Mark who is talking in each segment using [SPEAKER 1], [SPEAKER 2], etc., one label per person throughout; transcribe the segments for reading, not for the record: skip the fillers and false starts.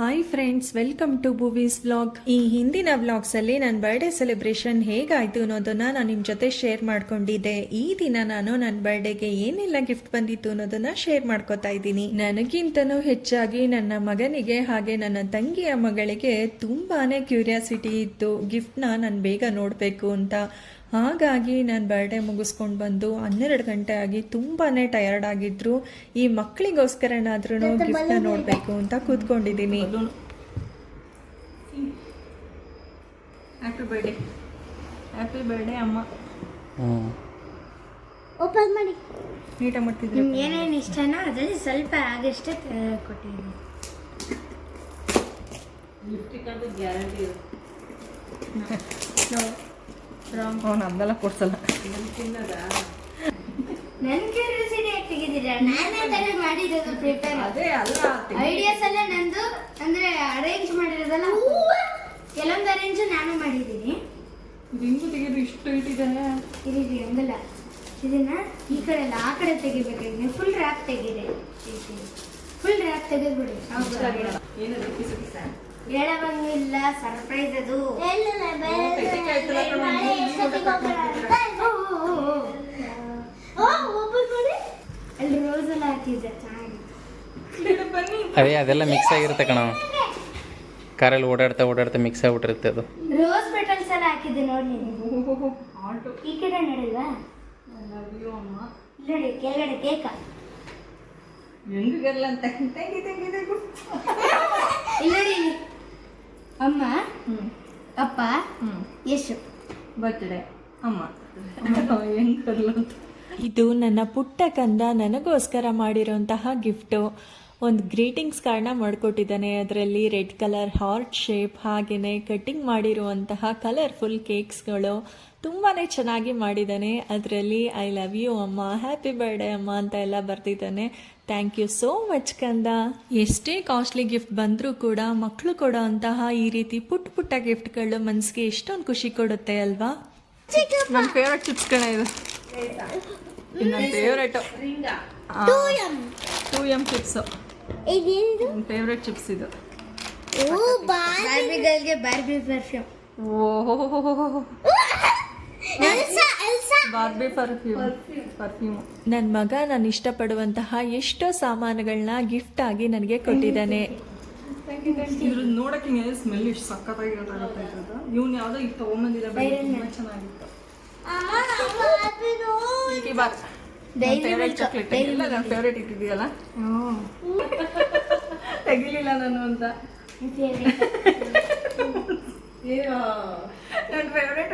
[SPEAKER 1] Hi friends, welcome to Bhuvi's vlog. ಈ ಹಿಂದಿನ ವ್ಲಾಗ್ಸಲ್ಲಿ ನನ್ನ ಬರ್ಡೇ ಸೆಲೆಬ್ರೇಷನ್ ಹೇಗಾಯಿತು ಅನ್ನೋದನ್ನ ನಾನು ನಿಮ್ಮ ಜೊತೆ ಶೇರ್ ಮಾಡ್ಕೊಂಡಿದ್ದೆ. ಈ ದಿನ ನಾನು ನನ್ನ ಬರ್ಡೇಗೆ ಏನೆಲ್ಲ ಗಿಫ್ಟ್ ಬಂದಿತ್ತು ಅನ್ನೋದನ್ನ ಶೇರ್ ಮಾಡ್ಕೋತಾ ಇದ್ದೀನಿ. ನನಗಿಂತನೂ ಹೆಚ್ಚಾಗಿ ನನ್ನ ಮಗನಿಗೆ ಹಾಗೆ ನನ್ನ ತಂಗಿಯ ಮಗಳಿಗೆ ತುಂಬಾನೇ ಕ್ಯೂರಿಯಾಸಿಟಿ ಇತ್ತು ಗಿಫ್ಟ್ನ ನಾನು ಬೇಗ ನೋಡಬೇಕು ಅಂತ. ಹಾಗಾಗಿ ನಾನು ಬರ್ಡೇ ಮುಗಿಸ್ಕೊಂಡು ಬಂದು 12 ಗಂಟೆ ಆಗಿ ತುಂಬಾ ಟಯರ್ಡ್ ಆಗಿದ್ರು. ಈ ಮಕ್ಕಳಿಗೋಸ್ಕರನಾದ್ರೂ ಗಿಫ್ಟ್ನ ನೋಡಬೇಕು ಅಂತ ಕೂತ್ಕೊಂಡಿದ್ದೀನಿ. ಹ್ಯಾಪಿ ಬರ್ಡೇ, ಹ್ಯಾಪಿ ಬರ್ಡೇ ಅಮ್ಮ.
[SPEAKER 2] ಓಪನ್ ಮಾಡಿ
[SPEAKER 1] ನೀಟಾಗಿ ಮಾಡ್ತಿದ್ರು.
[SPEAKER 2] ಏನೇನು ಇಷ್ಟನೋ ಅದರಲ್ಲಿ ಸ್ವಲ್ಪ ಆಗಷ್ಟೇ ಕೊಟ್ಟಿದ್ದೀನಿ.
[SPEAKER 1] ಅದೆಲ್ಲ ಕೊಡ್ಸಲ್ಲ.
[SPEAKER 2] ನನ್ನ ಕ್ಯೂರಿಯಾಸಿಟಿ ತೆಗೆದಿರ ನಾನೇ ತರ ಮಾಡಿರೋದು ಪ್ರಿಪೇರ್.
[SPEAKER 1] ಅದೇ ಅಲ್ಲ,
[SPEAKER 2] ಐಡಿಯಾಸ್ ಎಲ್ಲ ನಂದು, ಅಂದ್ರೆ ಅರೇಂಜ್ ಮಾಡಿರೋದಲ್ಲ. ಕೆಲವೊಂದು ಅರೇಂಜ್ ನಾನು ಮಾಡಿದ್ದೀನಿ.
[SPEAKER 1] ಹಿಂಗು ತೆಗೆದು ಇಷ್ಟು ಇಟ್ಟಿದ್ದಾರೆ.
[SPEAKER 2] ಇದು ಹಂಗಲ್ಲ, ಇದನ್ನ ಈ ಕಡೆ ಎಲ್ಲ ಆ ಕಡೆ ತೆಗಿಬೇಕಾಗಿ ಫುಲ್ ರ್ಯಾಪ್ ತೆಗೀರಿ. ಫುಲ್ ರ್ಯಾಪ್ ತೆಗೆದ್ಬಿಡಿ. ಹೇಳಬಂಗಿಲ್ಲ, ಸರ್ಪ್ರೈಸ್ ಅದು. ಅಲ್ಲಿ ರೋಸ್ ಎಲ್ಲ ಹಾಕಿದ್ದೆ,
[SPEAKER 3] ಅದೇ ಅದೆಲ್ಲ ಮಿಕ್ಸ್ ಆಗಿರುತ್ತೆ ಕಣ. ಕಾರಲ್ಲಿ ಓಡಾಡ್ತಾ ಮಿಕ್ಸ್ ಆಗ್ಬಿಟ್ಟಿರುತ್ತೆ ಅದು.
[SPEAKER 2] ರೋಸ್ ಪೆಟಲ್ಸ್ ಎಲ್ಲ ಹಾಕಿದ್ದೆ ನೋಡಿ. ಈ ಕಡೆ ನೋಡಿಲ್ವಾ? ನೋಡಿ ಕೆಳಗಡೆ ಕೇಕ
[SPEAKER 1] ಹೆಂಗಲ್ಲ ಅಂತ
[SPEAKER 2] ಇಲ್ಲಿ ಅಮ್ಮ ಅಪ್ಪ ಯಶು
[SPEAKER 1] ಬರ್ತ್ಡೇ ಅಮ್ಮ. ಇದು ನನ್ನ ಪುಟ್ಟ ಕಂದ ನನಗೋಸ್ಕರ ಮಾಡಿರೋಂತಹ ಗಿಫ್ಟು. ಒಂದು ಗ್ರೀಟಿಂಗ್ಸ್ ಕಾರ್ಡ್ನ ಮಾಡಿಕೊಟ್ಟಿದ್ದಾನೆ. ಅದರಲ್ಲಿ ರೆಡ್ ಕಲರ್ ಹಾರ್ಟ್ ಶೇಪ್, ಹಾಗೆಯೇ ಕಟ್ಟಿಂಗ್ ಮಾಡಿರುವಂತಹ ಕಲರ್ಫುಲ್ ಕೇಕ್ಸ್ಗಳು ತುಂಬಾ ಚೆನ್ನಾಗಿ ಮಾಡಿದ್ದಾನೆ. ಅದರಲ್ಲಿ ಐ ಲವ್ ಯು ಅಮ್ಮ, ಹ್ಯಾಪಿ ಬರ್ಡೇ ಅಮ್ಮ ಅಂತ ಎಲ್ಲ ಬರ್ತಿದ್ದಾನೆ. ಥ್ಯಾಂಕ್ ಯು ಸೋ ಮಚ್ ಕಂದ. ಎಷ್ಟೇ ಕಾಸ್ಟ್ಲಿ ಗಿಫ್ಟ್ ಬಂದರೂ ಕೂಡ ಮಕ್ಕಳು ಕೊಡೋ ಅಂತಹ ಈ ರೀತಿ ಪುಟ್ಟ ಪುಟ್ಟ ಗಿಫ್ಟ್ಗಳು ಮನಸ್ಸಿಗೆ ಎಷ್ಟೊಂದು ಖುಷಿ ಕೊಡುತ್ತೆ ಅಲ್ವಾ? ನನ್ನ ಫೇವ್ರೆಟ್ ಚಿಪ್ಸ್ ಕಣ ಇದು. ನನ್ನ ಫೇವ್ರೆಟ್ 2M ಚಿಪ್ಸು. ನನ್ನ ಫೇವ್ರೆಟ್ ಚಿಪ್ಸ್ ಇದು.
[SPEAKER 2] ಬಾರ್ಬಿಗಳಿಗೆ ಬಾರ್ಬಿ ಪರ್ಫ್ಯೂಮ್.
[SPEAKER 1] ಓಹೋ, ಬಾರ್ಬಿ ಪರ್ಫ್ಯೂಮ್. ನನ್ನ ಮಗ ನಾನು ಇಷ್ಟಪಡುವಂತಹ ಎಷ್ಟೋ ಸಾಮಾನುಗಳನ್ನ ಗಿಫ್ಟ್ ಆಗಿ ನನಗೆ ಕೊಟ್ಟಿದ್ದಾನೆ. ಇದ್ರ ನೋಡಕ್ಕೆ ಸ್ಮೆಲ್ ಇಷ್ಟು ಸಕ್ಕತ್ತಾಗಿರುತ್ತೆ. ಇವ್ನು ಯಾವುದೋ ಈಗ ತಗೊಂಬಂದಿದ್ದ ಚೆನ್ನಾಗಿತ್ತು. ಚಾಕ್ಲೇಟ್ ಎಲ್ಲ ನನ್ನ ಫೇವ್ರೇಟ್ ಇಟ್ಟಿದೆಯಲ್ಲ, ತೆಗಿಲಿಲ್ಲ ನಾನು ಅಂತ. ನನ್ನ ಫೇವ್ರೇಟ್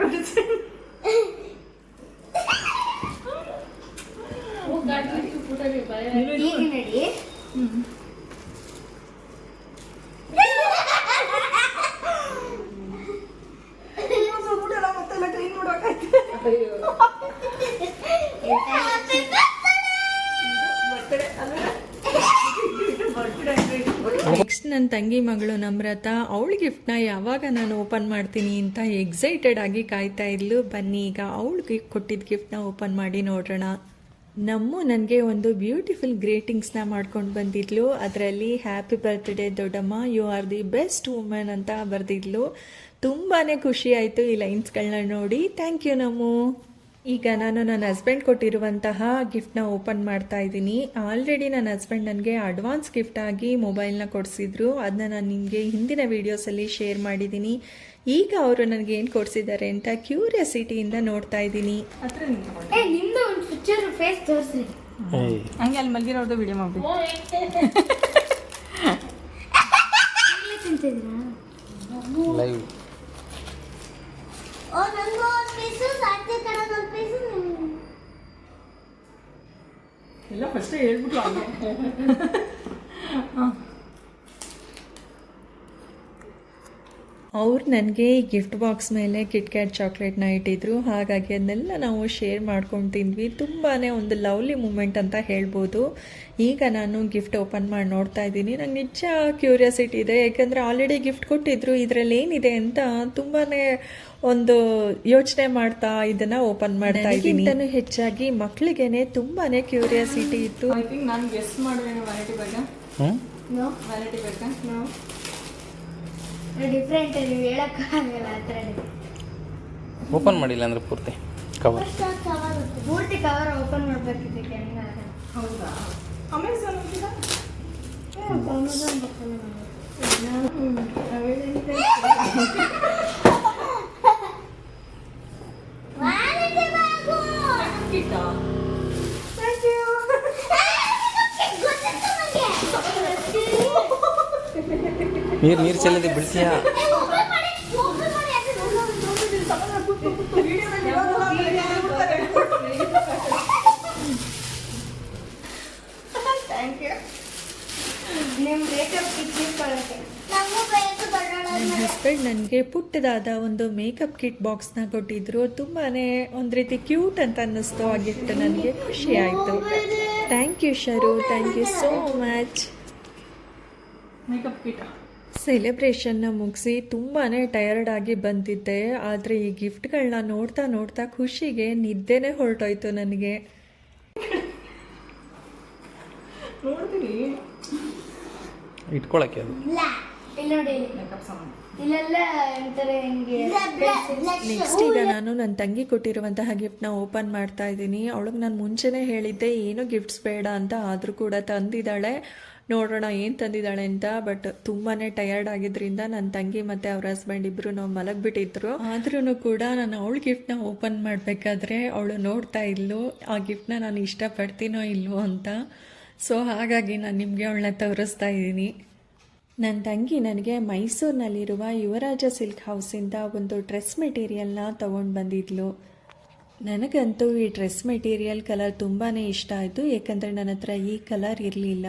[SPEAKER 1] ನೆಕ್ಸ್ಟ್ ನನ್ನ ತಂಗಿ ಮಗಳು ನಮ್ರತ, ಅವಳ ಗಿಫ್ಟ್ನ ಯಾವಾಗ ನಾನು ಓಪನ್ ಮಾಡ್ತೀನಿ ಅಂತ ಎಕ್ಸೈಟೆಡ್ ಆಗಿ ಕಾಯ್ತಾ ಇದ್ಲು. ಬನ್ನಿ ಈಗ ಅವಳಿಗೆ ಕೊಟ್ಟಿದ್ದ ಗಿಫ್ಟ್ನ ಓಪನ್ ಮಾಡಿ ನೋಡೋಣ. ನನಗೆ ಒಂದು ಬ್ಯೂಟಿಫುಲ್ ಗ್ರೀಟಿಂಗ್ಸ್ನ ಮಾಡ್ಕೊಂಡು ಬಂದಿದ್ಲು. ಅದರಲ್ಲಿ ಹ್ಯಾಪಿ ಬರ್ತ್ಡೇ ದೊಡ್ಡಮ್ಮ, you are the best woman ಅಂತ ಬರೆದಿದ್ಲು. ತುಂಬಾ ಖುಷಿ ಆಯಿತು ಈ ಲೈನ್ಸ್ಗಳನ್ನ ನೋಡಿ. Thank you Nammu. ಈಗ ನಾನು ನನ್ನ ಹಸ್ಬೆಂಡ್ ಕೊಟ್ಟಿರುವಂತಹ ಗಿಫ್ಟ್ನ ಓಪನ್ ಮಾಡ್ತಾ ಇದ್ದೀನಿ. ಆಲ್ರೆಡಿ ನನ್ನ ಹಸ್ಬೆಂಡ್ ನನಗೆ ಅಡ್ವಾನ್ಸ್ ಗಿಫ್ಟ್ ಆಗಿ ಮೊಬೈಲ್ನ ಕೊಡಿಸಿದ್ರು. ಅದನ್ನ ನಾನು ನಿಮಗೆ ಹಿಂದಿನ ವೀಡಿಯೋಸಲ್ಲಿ ಶೇರ್ ಮಾಡಿದ್ದೀನಿ. ಈಗ ಅವರು ನನಗೆ ಏನು ಕೊಡಿಸಿದ್ದಾರೆ ಅಂತ ಕ್ಯೂರಿಯಾಸಿಟಿಯಿಂದ ನೋಡ್ತಾ ಇದ್ದೀನಿ. ಹಂಗೆ ಅಲ್ಲಿ ಮಲಗಿರೋದು ವಿಡಿಯೋ ಮಾಡ್ಬೇಕು.
[SPEAKER 3] ಲೈವ್
[SPEAKER 1] ಎಲ್ಲ ಫಸ್ಟ್ ಹೇಳ್ಬಿಟ್ಟು ಅವ್ರು ನನಗೆ ಈ ಗಿಫ್ಟ್ ಬಾಕ್ಸ್ ಮೇಲೆ ಕಿಟ್ ಕ್ಯಾಟ್ ಚಾಕ್ಲೇಟ್ನ ಇಟ್ಟಿದ್ರು. ಹಾಗಾಗಿ ಅದನ್ನೆಲ್ಲ ನಾವು ಶೇರ್ ಮಾಡ್ಕೊಂಡು ತಿಂದ್ವಿ. ತುಂಬಾ ಒಂದು ಲವ್ಲಿ ಮೂಮೆಂಟ್ ಅಂತ ಹೇಳ್ಬೋದು. ಈಗ ನಾನು ಗಿಫ್ಟ್ ಓಪನ್ ಮಾಡಿ ನೋಡ್ತಾ ಇದ್ದೀನಿ. ನಂಗೆ ನಿಜ ಕ್ಯೂರಿಯಾಸಿಟಿ ಇದೆ, ಯಾಕಂದರೆ ಆಲ್ರೆಡಿ ಗಿಫ್ಟ್ ಕೊಟ್ಟಿದ್ರು. ಇದರಲ್ಲಿ ಏನಿದೆ ಅಂತ ತುಂಬಾ ಒಂದು ಯೋಚನೆ ಮಾಡ್ತಾ ಇದನ್ನ ಓಪನ್ ಮಾಡ್ತಾ ಇದ್ದೀನಿ. ಹೆಚ್ಚಾಗಿ ಮಕ್ಕಳಿಗೇನೆ ತುಂಬಾನೇ ಕ್ಯೂರಿಯಾಸಿಟಿ ಇತ್ತು. ಐ ಥಿಂಕ್ ನಾನು ಗೆಸ್ ಮಾಡುವೆ. Vanity bag, vanity bag
[SPEAKER 2] different ನೀವು ಹೇಳಕ್ಕಾಗಲ್ಲ ಆ ಥರ
[SPEAKER 3] ಓಪನ್ ಮಾಡಿಲ್ಲ ಅಂದ್ರೆ ಪೂರ್ತಿ ಕವರ್.
[SPEAKER 2] ಪೂರ್ತಿ ಕವರ್ ಓಪನ್ ಮಾಡ್ಬೇಕಿದೆ ಹೆಂಗಾಗ
[SPEAKER 1] ಹೌದಾ ಅಮೆಝಾನ್ ಹೋಗಿಲ್ಲ
[SPEAKER 2] ಅಮೆಝಾನ್
[SPEAKER 3] ನೀರು ಚೆಲ್ಲದೆ ಬಿಡ್ತೀಯಾ?
[SPEAKER 2] ಥ್ಯಾಂಕ್ ಯು ನಿಮ್ಮ ಮೇಕಪ್ ಕಿಟ್ ಕೊಡೋಕ್ಕೆ
[SPEAKER 1] ನನ್ನ ಹಸ್ಬೆಂಡ್ ನನಗೆ ಪುಟ್ಟದಾದ ಒಂದು ಮೇಕಪ್ ಕಿಟ್ ಬಾಕ್ಸ್ನ ಕೊಟ್ಟಿದ್ರು. ತುಂಬಾ ಒಂದು ರೀತಿ ಕ್ಯೂಟ್ ಅಂತ ಅನ್ನಿಸ್ತು ಆ ಗಿಫ್ಟ್. ನನಗೆ ಖುಷಿ ಆಯಿತು. Thank you Sharu, thank you so much.
[SPEAKER 4] Makeup kit
[SPEAKER 1] ಸೆಲೆಬ್ರೇಷನ್ನ ಮುಗಿಸಿ ತುಂಬಾ ಟಯರ್ಡ್ ಆಗಿ ಬಂದಿದ್ದೆ. ಆದರೆ ಈ ಗಿಫ್ಟ್ಗಳನ್ನ ನೋಡ್ತಾ ನೋಡ್ತಾ ಖುಷಿಗೆ ನಿದ್ದೆನೇ ಹೊರಟೋಯ್ತು ನನಗೆ.
[SPEAKER 4] ನೋಡ್ತೀನಿ
[SPEAKER 3] ಇಟ್ಕೊಳಕ್ಕೆ ಅದು.
[SPEAKER 2] ಇಲ್ಲಿ ನೋಡಿ
[SPEAKER 4] ಮೇಕಪ್ ಸಾಮಾನು.
[SPEAKER 2] ಇಲ್ಲೆಲ್ಲ ಒಂಥರ ಹಿಂಗೆ
[SPEAKER 1] ನೆಕ್ಸ್ಟ್ ಈಗ ನಾನು ನನ್ನ ತಂಗಿ ಕೊಟ್ಟಿರುವಂತಹ ಗಿಫ್ಟ್ನ ಓಪನ್ ಮಾಡ್ತಾ ಇದ್ದೀನಿ. ಅವಳಿಗೆ ನಾನು ಮುಂಚೆನೇ ಹೇಳಿದ್ದೆ ಏನು ಗಿಫ್ಟ್ಸ್ ಬೇಡ ಅಂತ, ಆದರೂ ಕೂಡ ತಂದಿದ್ದಾಳೆ. ನೋಡೋಣ ಏನು ತಂದಿದ್ದಾಳೆ ಅಂತ. ಬಟ್ ತುಂಬಾ ಟಯರ್ಡ್ ಆಗಿದ್ರಿಂದ ನನ್ನ ತಂಗಿ ಮತ್ತು ಅವ್ರ ಹಸ್ಬೆಂಡ್ ಇಬ್ಬರು ನಾವು ಮಲಗಿಬಿಟ್ಟಿದ್ರು. ಆದ್ರೂ ಕೂಡ ನಾನು ಅವಳ ಗಿಫ್ಟ್ನ ಓಪನ್ ಮಾಡಬೇಕಾದ್ರೆ ಅವಳು ನೋಡ್ತಾ ಇದ್ಲು ಆ ಗಿಫ್ಟ್ನ ನಾನು ಇಷ್ಟಪಡ್ತೀನೋ ಇಲ್ವೋ ಅಂತ. ಸೊ ಹಾಗಾಗಿ ನಾನು ನಿಮಗೆ ಅವಳನ್ನ ತೋರಿಸ್ತಾ ಇದ್ದೀನಿ. ನನ್ನ ತಂಗಿ ನನಗೆ ಮೈಸೂರಿನಲ್ಲಿರುವ ಯುವರಾಜ ಸಿಲ್ಕ್ ಹೌಸಿಂದ ಒಂದು ಡ್ರೆಸ್ ಮೆಟೀರಿಯಲ್ನ ತೊಗೊಂಡು ಬಂದಿದ್ಲು. ನನಗಂತೂ ಈ ಡ್ರೆಸ್ ಮೆಟೀರಿಯಲ್ ಕಲರ್ ತುಂಬಾ ಇಷ್ಟ ಆಯಿತು. ಏಕೆಂದರೆ ನನ್ನ ಹತ್ರ ಈ ಕಲರ್ ಇರಲಿಲ್ಲ.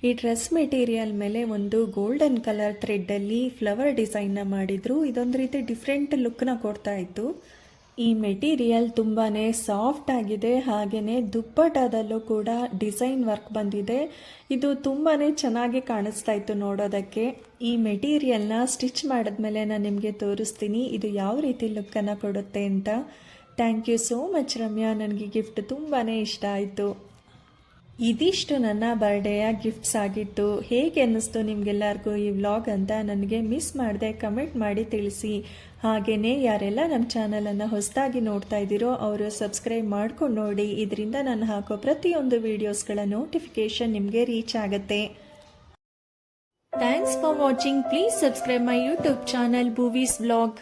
[SPEAKER 1] ಈ ಡ್ರೆಸ್ ಮೆಟೀರಿಯಲ್ ಮೇಲೆ ಒಂದು ಗೋಲ್ಡನ್ ಕಲರ್ ಥ್ರೆಡ್ಡಲ್ಲಿ ಫ್ಲವರ್ ಡಿಸೈನ್ನ ಮಾಡಿದರು. ಇದೊಂದು ರೀತಿ ಡಿಫ್ರೆಂಟ್ ಲುಕ್ನ ಕೊಡ್ತಾ ಇತ್ತು. ಈ ಮೆಟೀರಿಯಲ್ ತುಂಬಾ ಸಾಫ್ಟ್ ಆಗಿದೆ. ಹಾಗೆಯೇ ದುಪ್ಪಟಾದಲ್ಲೂ ಕೂಡ ಡಿಸೈನ್ ವರ್ಕ್ ಬಂದಿದೆ. ಇದು ತುಂಬಾ ಚೆನ್ನಾಗಿ ಕಾಣಿಸ್ತಾ ಇತ್ತು ನೋಡೋದಕ್ಕೆ. ಈ ಮೆಟೀರಿಯಲ್ನ ಸ್ಟಿಚ್ ಮಾಡಿದ್ಮೇಲೆ ನಾನು ನಿಮಗೆ ತೋರಿಸ್ತೀನಿ ಇದು ಯಾವ ರೀತಿ ಲುಕ್ಕನ್ನು ಕೊಡುತ್ತೆ ಅಂತ. Thank you so much Ramya, ನನಗೆ ಗಿಫ್ಟ್ ತುಂಬಾ ಇಷ್ಟ ಆಯಿತು. ಇದಿಷ್ಟು ನನ್ನ ಬರ್ಡೇಯ ಗಿಫ್ಟ್ಸ್ ಆಗಿತ್ತು. ಹೇಗೆ ಅನ್ನಿಸ್ತು ನಿಮಗೆಲ್ಲರಿಗೂ ಈ ವ್ಲಾಗ್ ಅಂತ ನನಗೆ ಮಿಸ್ ಮಾಡದೆ ಕಮೆಂಟ್ ಮಾಡಿ ತಿಳಿಸಿ. ಹಾಗೆಯೇ ಯಾರೆಲ್ಲ ನಮ್ಮ ಚಾನಲನ್ನು ಹೊಸದಾಗಿ ನೋಡ್ತಾ ಇದ್ದೀರೋ ಅವರು ಸಬ್ಸ್ಕ್ರೈಬ್ ಮಾಡ್ಕೊಂಡು ನೋಡಿ. ಇದರಿಂದ ನಾನು ಹಾಕೋ ಪ್ರತಿಯೊಂದು ವೀಡಿಯೋಸ್ಗಳ ನೋಟಿಫಿಕೇಷನ್ ನಿಮಗೆ ರೀಚ್ ಆಗುತ್ತೆ. Thanks for watching. Please subscribe my YouTube channel Bhuvi's vlog.